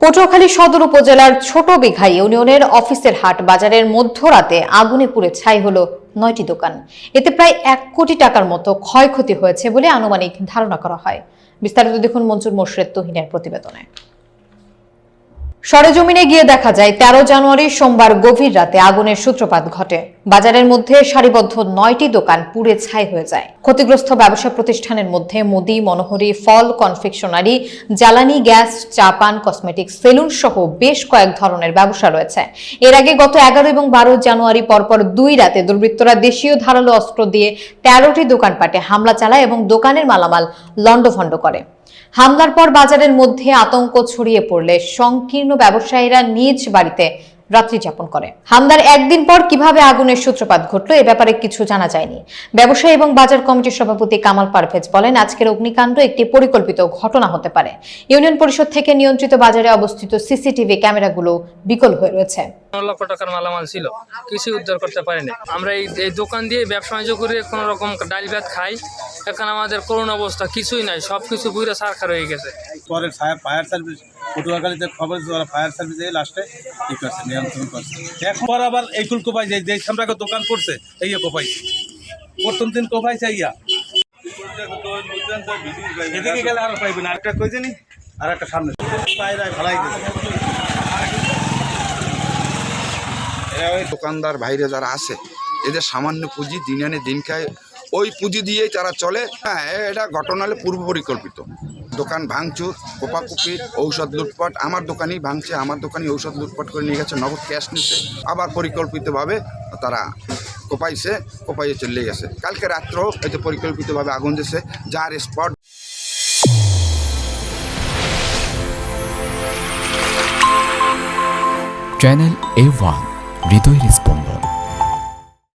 পটুয়াখালী সদর উপজেলার ছোট বিঘাই ইউনিয়নের অফিসের হাট বাজারের মধ্যরাতে আগুনে পুড়ে ছাই হলো 9টি দোকান। এতে প্রায় 1 কোটি টাকার মতো ক্ষয়ক্ষতি হয়েছে বলে আনুমানিক ধারণা করা হয়। বিস্তারিত দেখুন মঞ্জুর মোশরেদ তুহিনের প্রতিবেদনে। সরেজমিনে গিয়ে দেখা যায় 13 জানুয়ারি সোমবার গভীর রাতে আগুনের সূত্রপাত ঘটে। বাজারের মধ্যে সারিবদ্ধ 9টি দোকান পুড়ে ছাই হয়ে যায়। ক্ষতিগ্রস্ত ব্যবসা প্রতিষ্ঠানের মধ্যে মুদি, মনোহরি, ফল, কনফেকশনারি, জ্বালানি গ্যাস, চা পান, কসমেটিক্স, সেলুন সহ বেশ কয়েক ধরনের ব্যবসা রয়েছে। এর আগে গত 11 এবং 12 জানুয়ারি পরপর 2 রাতে দুর্বৃত্তরা দেশীয় ধারালো অস্ত্র দিয়ে 13টি দোকানপাটে হামলা চালায় এবং দোকানের মালামাল লণ্ডভণ্ড করে। হামলার পর বাজারের মধ্যে আতঙ্ক ছড়িয়ে পড়লে সংকীর্ণ ব্যবসায়ীরা নিজ বাড়িতে রাত্রি যাপন করে। হামলার একদিন পর কিভাবে আগুনের সূত্রপাত ঘটল এ ব্যাপারে কিছু জানা যায়নি। ব্যবসায়ী এবং বাজার কমিটির সভাপতি কামাল পারভেজ বলেন, আজকের অগ্নিকাণ্ড একটি পরিকল্পিত ঘটনা হতে পারে। ইউনিয়ন পরিষদ থেকে নিয়ন্ত্রিত বাজারে অবস্থিত সিসিটিভি ক্যামেরাগুলো বিকল হয়ে রয়েছে। 9 লক্ষ টাকার মালামাল ছিল, কিছু উদ্ধার করতে পারিনি। আমরা এই দোকান দিয়ে ব্যবসা বাণিজ্য করে কোনো রকম ডাল ভাত খাই। এখন আমাদের করোনা অবস্থা কিছুই নাই, সবকিছু পুরো সারখার হয়ে গেছে। পরে ফায়ার সার্ভিস পটুয়াখালীতে খবর ফায়ার সার্ভিস এই লাস্টে ই করছে, নিয়ন্ত্রণ করছে। এখন আবার এই কুল কোপাই যায়, যে সামরাকে দোকান করছে এই কোপাইছে, প্রথম দিন কোপাইছে ইয়া এদিকে গেলে আর পাইবে না। একটা কইছে নি আর একটা সামনে ভালাই দোকানদার ভাইরে যারা আছে এদের সামান্য পুঁজি দিন আনে দিন খায়, ওই পুঁজি দিয়েই তারা চলে। হ্যাঁ, এটা ঘটনা হলে পূর্ব পরিকল্পিত। দোকান ভাঙচুর, কোপাকুপি, ঔষধ লুটপাট। আমার দোকানেই ভাঙছে, আমার দোকানেই ঔষধ লুটপাট করে নিয়ে গেছে, নগদ ক্যাশ নিচ্ছে। আবার পরিকল্পিতভাবে তারা কোপাইয়ে চলে গেছে। কালকে রাত্রেও হয়তো পরিকল্পিতভাবে আগুন দিয়েছে, যার স্পট। চ্যানেল A1 হৃদয়ের স্পন্দন।